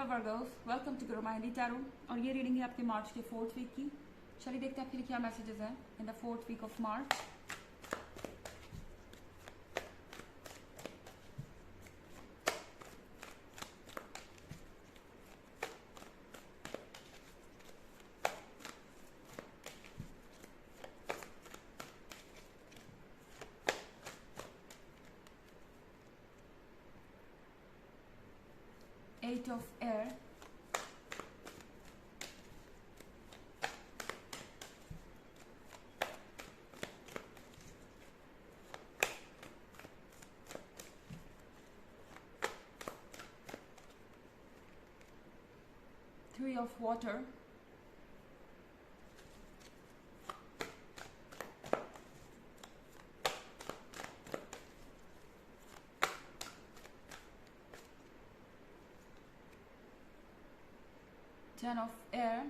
Virgo's, welcome to Guru माइंडी tarot. और ये reading है आपके मार्च के 4th वीक की। चलिए देखते हैं आपके लिए क्या मैसेजेस हैं in the 4th week of March. Eight of Air, Three of Water, Ten of Air,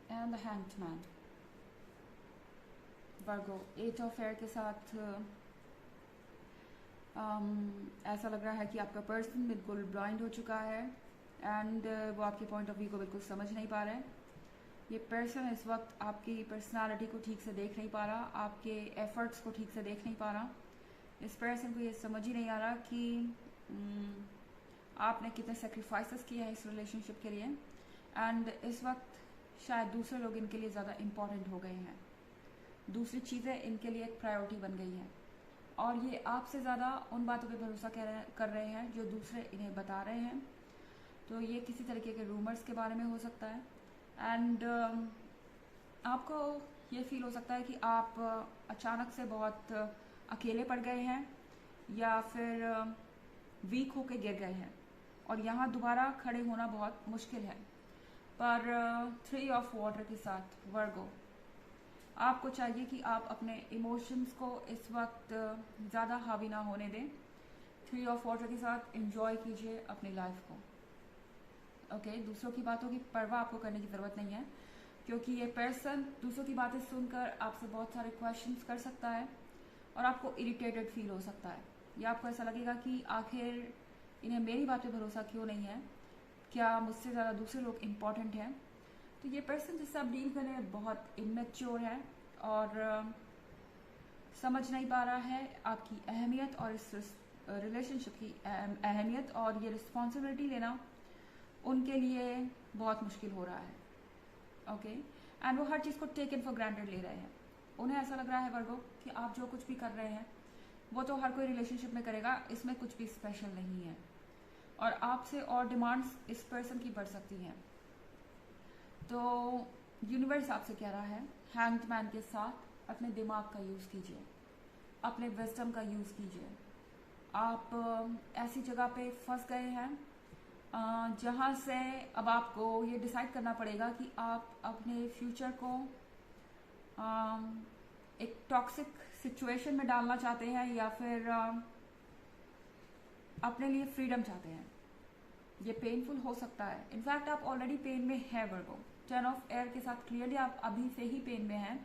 and the Hanged Man। Virgo, eight of air के साथ ऐसा लग रहा है कि आपका पर्सन बिल्कुल ब्लाइंड हो चुका है एंड वो आपके पॉइंट ऑफ व्यू को बिल्कुल समझ नहीं पा रहे हैं। ये पर्सन इस वक्त आपकी पर्सनालिटी को ठीक से देख नहीं पा रहा, आपके एफर्ट्स को ठीक से देख नहीं पा रहा। इस पर्सन को ये समझ ही नहीं आ रहा कि आपने कितने सेक्रीफाइसेस किए हैं इस रिलेशनशिप के लिए एंड इस वक्त शायद दूसरे लोग इनके लिए ज़्यादा इम्पॉर्टेंट हो गए हैं, दूसरी चीज़ें इनके लिए एक प्रायोरिटी बन गई हैं और ये आपसे ज़्यादा उन बातों पे भरोसा कर रहे हैं जो दूसरे इन्हें बता रहे हैं। तो ये किसी तरीके के रूमर्स के बारे में हो सकता है एंड आपको ये फील हो सकता है कि आप अचानक से बहुत अकेले पड़ गए हैं या फिर वीक होके गिर गए हैं और यहाँ दोबारा खड़े होना बहुत मुश्किल है। पर थ्री ऑफ वाटर के साथ वर्गो, आपको चाहिए कि आप अपने इमोशंस को इस वक्त ज़्यादा हावी ना होने दें। थ्री ऑफ वाटर के साथ एंजॉय कीजिए अपनी लाइफ को। ओके, दूसरों की बातों की परवाह आपको करने की ज़रूरत नहीं है क्योंकि ये पर्सन दूसरों की बातें सुनकर आपसे बहुत सारे क्वेश्चंस कर सकता है और आपको इरिटेटेड फील हो सकता है या आपको ऐसा लगेगा कि आखिर इन्हें मेरी बात पे भरोसा क्यों नहीं है, क्या मुझसे ज़्यादा दूसरे लोग इम्पॉर्टेंट हैं। तो ये पर्सन जिससे आप डील कर रहे हैं बहुत इमेच्योर है और समझ नहीं पा रहा है आपकी अहमियत और इस रिलेशनशिप की अहमियत, और ये रिस्पॉन्सिबिलिटी लेना उनके लिए बहुत मुश्किल हो रहा है। ओके, एंड वो हर चीज़ को टेकन फॉर ग्रांटेड ले रहे हैं। उन्हें ऐसा लग रहा है वर्गो कि आप जो कुछ भी कर रहे हैं वो तो हर कोई रिलेशनशिप में करेगा, इसमें कुछ भी स्पेशल नहीं है और आपसे और डिमांड्स इस पर्सन की बढ़ सकती हैं। तो यूनिवर्स आपसे कह रहा है हैंग्ड मैन के साथ अपने दिमाग का यूज़ कीजिए, अपने विजडम का यूज़ कीजिए। आप ऐसी जगह पे फंस गए हैं जहाँ से अब आपको ये डिसाइड करना पड़ेगा कि आप अपने फ्यूचर को एक टॉक्सिक सिचुएशन में डालना चाहते हैं या फिर अपने लिए फ्रीडम चाहते हैं। ये पेनफुल हो सकता है, इनफैक्ट आप ऑलरेडी पेन में है वर्गो। टेन ऑफ एयर के साथ क्लियरली आप अभी से ही पेन में हैं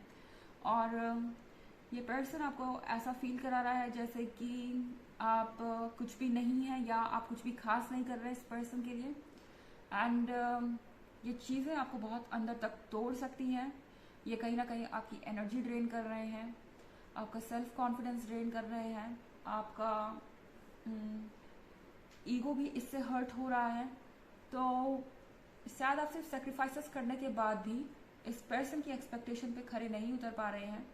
और ये पर्सन आपको ऐसा फील करा रहा है जैसे कि आप कुछ भी नहीं है या आप कुछ भी खास नहीं कर रहे इस पर्सन के लिए एंड ये चीज़ें आपको बहुत अंदर तक तोड़ सकती हैं। ये कहीं ना कहीं आपकी एनर्जी ड्रेन कर रहे हैं, आपका सेल्फ कॉन्फिडेंस ड्रेन कर रहे हैं, आपका ईगो भी इससे हर्ट हो रहा है। तो शायद आप सिर्फ सेक्रीफाइसेस करने के बाद भी इस पर्सन की एक्सपेक्टेशन पे खरे नहीं उतर पा रहे हैं।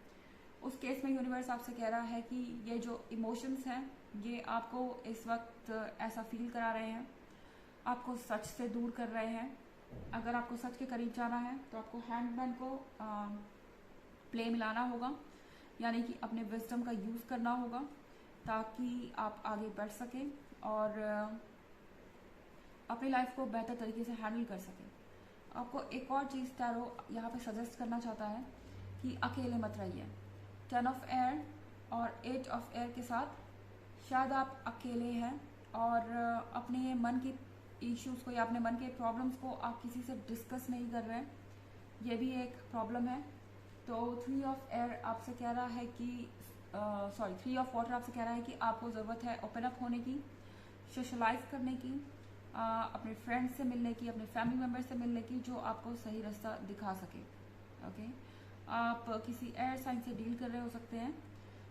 उस केस में यूनिवर्स आपसे कह रहा है कि ये जो इमोशंस हैं ये आपको इस वक्त ऐसा फील करा रहे हैं, आपको सच से दूर कर रहे हैं। अगर आपको सच के करीब जाना है तो आपको हैंडमैन को प्ले मिलाना होगा, यानी कि अपने विजडम का यूज़ करना होगा ताकि आप आगे बढ़ सकें और अपनी लाइफ को बेहतर तरीके से हैंडल कर सकें। आपको एक और चीज़ टैरो यहाँ पे सजेस्ट करना चाहता है कि अकेले मत रहिए। टेन ऑफ एयर और एट ऑफ एयर के साथ शायद आप अकेले हैं और अपने मन की इश्यूज़ को या अपने मन के प्रॉब्लम्स को आप किसी से डिस्कस नहीं कर रहे हैं, ये भी एक प्रॉब्लम है। तो 3 ऑफ एयर आपसे कह रहा है कि 3 ऑफ वाटर आपसे कह रहा है कि आपको ज़रूरत है ओपन अप होने की, सोशलाइज करने की, अपने फ्रेंड्स से मिलने की, अपने फैमिली मेम्बर से मिलने की, जो आपको सही रास्ता दिखा सके। ओके, आप किसी एयर साइन से डील कर रहे हो सकते हैं।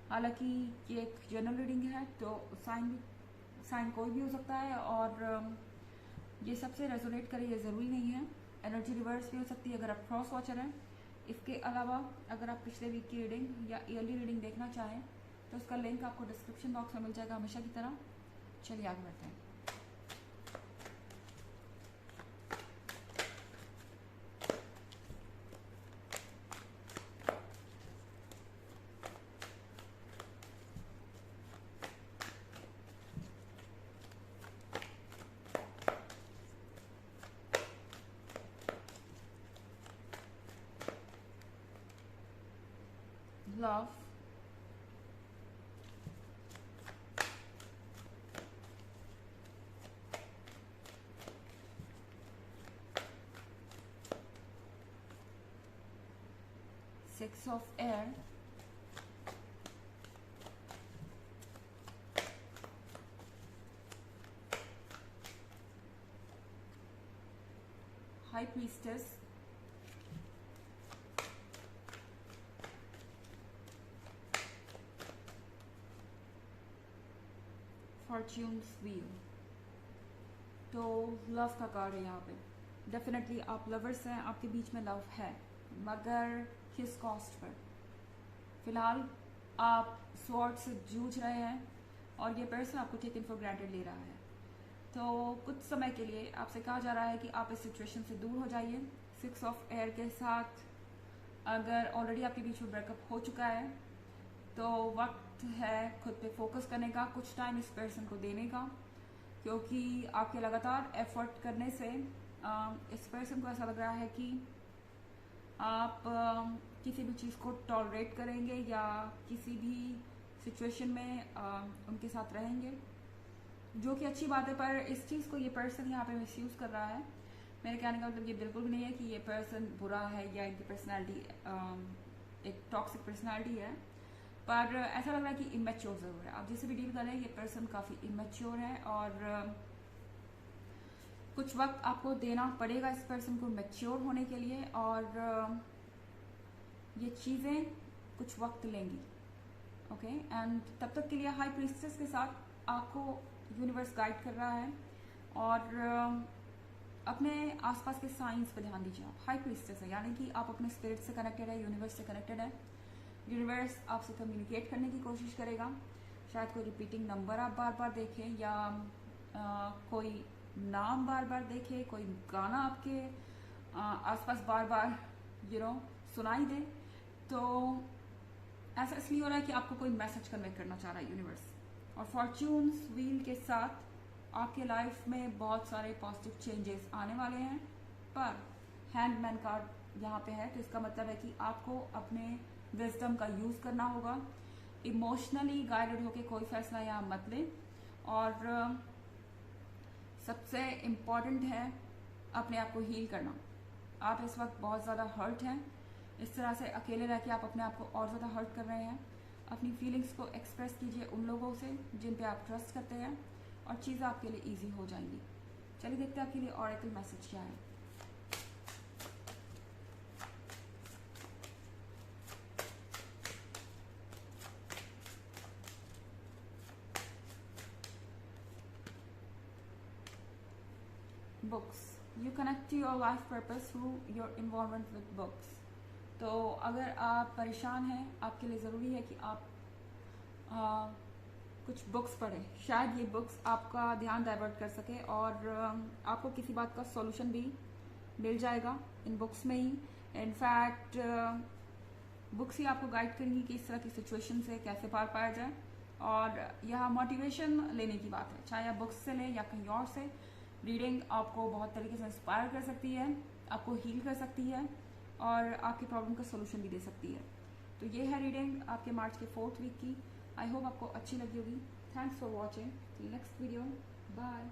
हालांकि ये एक जनरल रीडिंग है, तो साइन कोई भी हो सकता है, और ये सबसे रेजोनेट करे ये ज़रूरी नहीं है। एनर्जी रिवर्स भी हो सकती है अगर आप क्रॉस वॉचर हैं। इसके अलावा अगर आप पिछले वीक की रीडिंग या ईयरली रीडिंग देखना चाहें तो उसका लिंक आपको डिस्क्रिप्शन बॉक्स में मिल जाएगा हमेशा की तरह। चलिए आगे बढ़ते हैं। Love, six of air, high priestess, fortunes wheel. तो लव का कार्ड है यहाँ पे। डेफिनेटली आप लवर्स हैं, आपके बीच में लव है, मगर किस कॉस्ट पर। फिलहाल आप स्वॉर्ड से जूझ रहे हैं और ये पर्सन आपको टेकन फॉर ग्रांटेड ले रहा है। तो कुछ समय के लिए आपसे कहा जा रहा है कि आप इस सिचुएशन से दूर हो जाइए। 6 ऑफ एयर के साथ अगर ऑलरेडी आपके बीच में ब्रेकअप हो चुका है तो वक्त है खुद पे फोकस करने का, कुछ टाइम इस पर्सन को देने का, क्योंकि आपके लगातार एफर्ट करने से इस पर्सन को ऐसा लग रहा है कि आप किसी भी चीज़ को टॉलरेट करेंगे या किसी भी सिचुएशन में उनके साथ रहेंगे, जो कि अच्छी बात है। पर इस चीज़ को ये पर्सन यहाँ पे मिसयूज़ कर रहा है। मेरे कहने का मतलब ये बिल्कुल भी नहीं है कि ये पर्सन बुरा है या इनकी पर्सनैलिटी एक टॉक्सिक पर्सनैलिटी है, पर ऐसा लग रहा है कि इमेच्योर ज़रूर है। आप जिसे भी डील कर रहे हैं ये पर्सन काफ़ी इमेच्योर है और कुछ वक्त आपको देना पड़ेगा इस पर्सन को मैच्योर होने के लिए, और ये चीज़ें कुछ वक्त लेंगी। ओके, एंड तब तक के लिए हाई प्रीस्टेस के साथ आपको यूनिवर्स गाइड कर रहा है, और अपने आसपास के साइंस पर ध्यान दीजिए। आप हाई प्रीस्टेस है, यानी कि आप अपने स्पिरिट से कनेक्टेड है, यूनिवर्स से कनेक्टेड है। यूनिवर्स आपसे कम्युनिकेट करने की कोशिश करेगा। शायद कोई रिपीटिंग नंबर आप बार बार देखें, या कोई नाम बार बार देखें, कोई गाना आपके आसपास बार बार सुनाई दे। तो ऐसा इसलिए हो रहा है कि आपको कोई मैसेज कन्वे करना चाह रहा है यूनिवर्स। और फॉर्च्यून्स व्हील के साथ आपके लाइफ में बहुत सारे पॉजिटिव चेंजेस आने वाले हैं, पर हैंडमैन कार्ड यहाँ पे है, तो इसका मतलब है कि आपको अपने विजडम का यूज़ करना होगा। इमोशनली गाइडेड होके कोई फैसला यहाँ मत लें, और सबसे इम्पॉर्टेंट है अपने आप को हील करना। आप इस वक्त बहुत ज़्यादा हर्ट हैं, इस तरह से अकेले रह के आप अपने आप को और ज़्यादा हर्ट कर रहे हैं। अपनी फीलिंग्स को एक्सप्रेस कीजिए उन लोगों से जिन पे आप ट्रस्ट करते हैं, और चीज़ें आपके लिए ईजी हो जाएंगी। चलिए देखते हैं आपके लिए ऑरेकल मैसेज क्या है। Books, you connect to your life purpose through your involvement with books. तो अगर आप परेशान हैं, आपके लिए ज़रूरी है कि आप कुछ बुक्स पढ़ें। शायद ये बुक्स आपका ध्यान डाइवर्ट कर सके, और आपको किसी बात का सॉल्यूशन भी मिल जाएगा इन बुक्स में ही। इनफैक्ट बुक्स ही आपको गाइड करेंगी कि इस तरह की सिचुएशन से कैसे पार पाया जाए, और यहाँ मोटिवेशन लेने की बात है। चाहे आप बुक्स से लें या कहीं और से, रीडिंग आपको बहुत तरीके से इंस्पायर कर सकती है, आपको हील कर सकती है, और आपकी प्रॉब्लम का सोल्यूशन भी दे सकती है। तो ये है रीडिंग आपके मार्च के 4th वीक की। आई होप आपको अच्छी लगी होगी। Thanks for watching. Next video, bye.